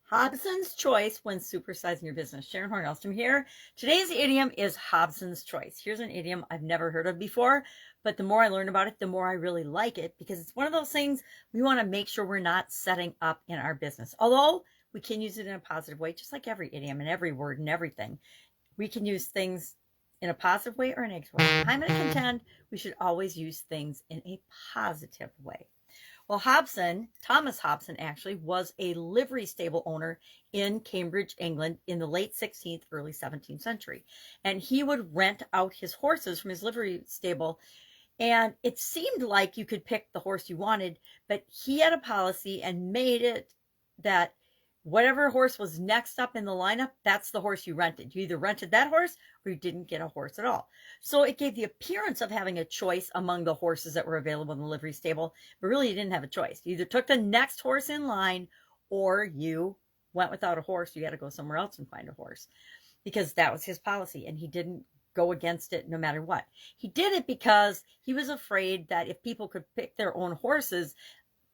Hobson's choice when supersizing your business. Sharon Horne-Ellstrom here. Today's idiom is Hobson's choice. Here's an idiom I've never heard of before, but the more I learn about it, the more I really like it because it's one of those things we want to make sure we're not setting up in our business. Although we can use it in a positive way, just like every idiom and every word and everything. We can use things in a positive way or a negative way. I'm going to contend we should always use things in a positive way. Well, Hobson, Thomas Hobson actually, was a livery stable owner in Cambridge, England in the late 16th, early 17th century. And he would rent out his horses from his livery stable. And it seemed like you could pick the horse you wanted, but he had a policy and made it that whatever horse was next up in the lineup, that's the horse you rented. You either rented that horse or you didn't get a horse at all. So it gave the appearance of having a choice among the horses that were available in the livery stable, but really you didn't have a choice. You either took the next horse in line or you went without a horse. You had to go somewhere else and find a horse because that was his policy, and he didn't go against it no matter what. He did it because he was afraid that if people could pick their own horses,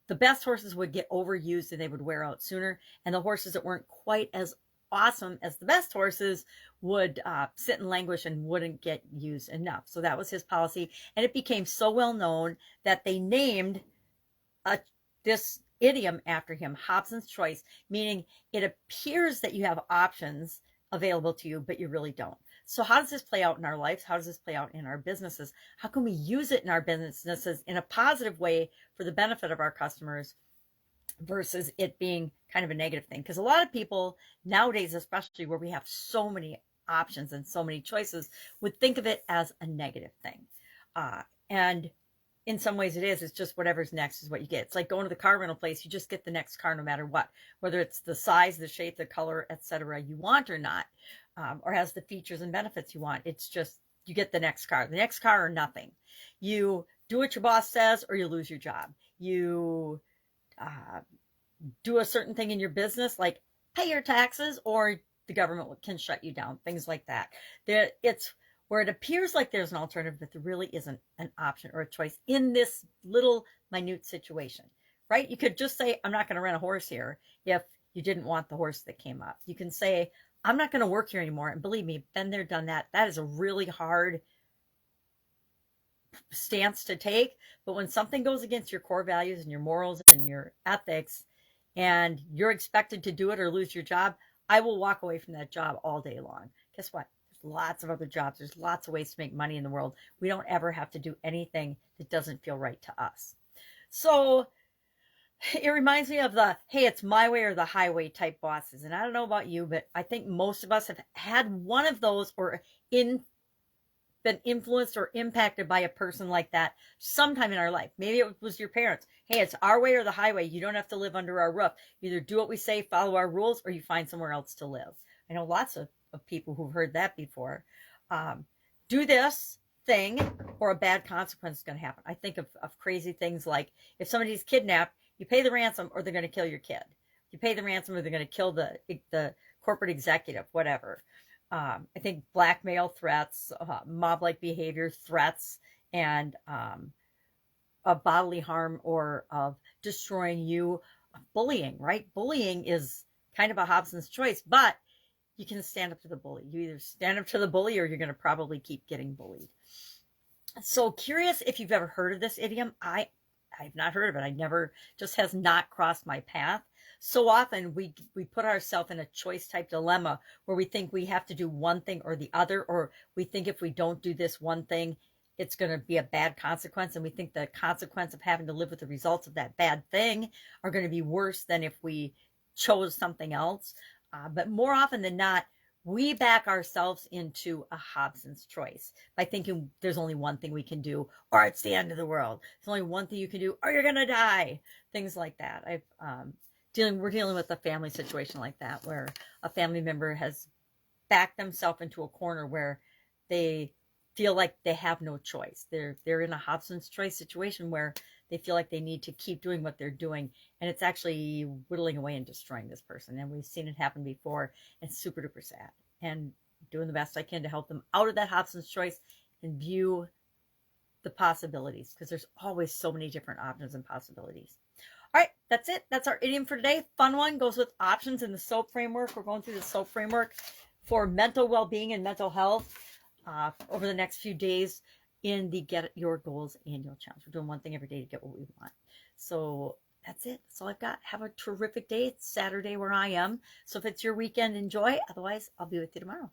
the best horses would get overused and they would wear out sooner. And the horses that weren't quite as awesome as the best horses would sit and languish and wouldn't get used enough. So that was his policy. And it became so well known that they named this idiom after him, Hobson's choice, meaning it appears that you have options available to you, but you really don't. So how does this play out in our lives? How does this play out in our businesses? How can we use it in our businesses in a positive way for the benefit of our customers versus it being kind of a negative thing? Because a lot of people nowadays, especially where we have so many options and so many choices, would think of it as a negative thing. And in some ways it is. It's just whatever's next is what you get. It's like going to the car rental place. You just get the next car no matter what, whether it's the size, the shape, the color, etc. you want or not. Or has the features and benefits you want. It's just you get the next car or nothing. You do what your boss says or you lose your job. You do a certain thing in your business, like pay your taxes, or the government can shut you down, things like that. It's where it appears like there's an alternative, but there really isn't an option or a choice in this little minute situation, right? You could just say, I'm not going to rent a horse here if you didn't want the horse that came up. You can say, I'm not going to work here anymore. And believe me, been there, done that. That is a really hard stance to take. But when something goes against your core values and your morals and your ethics, and you're expected to do it or lose your job, I will walk away from that job all day long. Guess what? There's lots of other jobs. There's lots of ways to make money in the world. We don't ever have to do anything that doesn't feel right to us. So it reminds me of the, hey, it's my way or the highway type bosses. And I don't know about you, but I think most of us have had one of those or been influenced or impacted by a person like that sometime in our life. Maybe it was your parents. Hey, it's our way or the highway. You don't have to live under our roof. You either do what we say, follow our rules, or you find somewhere else to live. I know lots of people who've heard that before. Do this thing or a bad consequence is going to happen. I think of crazy things like if somebody's kidnapped, you pay the ransom or they're going to kill your kid. You pay the ransom or they're going to kill the corporate executive, whatever. I think blackmail threats, mob-like behavior threats, and of bodily harm or of destroying you, bullying, right? Bullying is kind of a Hobson's choice, but you can stand up to the bully. You either stand up to the bully or you're going to probably keep getting bullied. So curious if you've ever heard of this idiom. I've not heard of it. Just has not crossed my path. So often we put ourselves in a choice type dilemma where we think we have to do one thing or the other, or we think if we don't do this one thing, it's going to be a bad consequence. And we think the consequence of having to live with the results of that bad thing are going to be worse than if we chose something else. But more often than not, we back ourselves into a Hobson's choice by thinking there's only one thing we can do, or it's the end of the world. There's only one thing you can do, or you're going to die. Things like that. We're dealing with a family situation like that, where a family member has backed themselves into a corner where they feel like they have no choice. They're in a Hobson's choice situation where they feel like they need to keep doing what they're doing, and it's actually whittling away and destroying this person. And we've seen it happen before. It's super duper sad, and doing the best I can to help them out of that Hobson's choice and view the possibilities, because there's always so many different options and possibilities. All right, that's it. That's our idiom for today. Fun one, goes with options in the SOAP framework. We're going through the SOAP framework for mental well-being and mental health over the next few days in the Get Your Goals annual challenge. We're doing one thing every day to get what we want. So that's it. That's all I've got. Have a terrific day. It's Saturday where I am. So if it's your weekend, enjoy. Otherwise, I'll be with you tomorrow.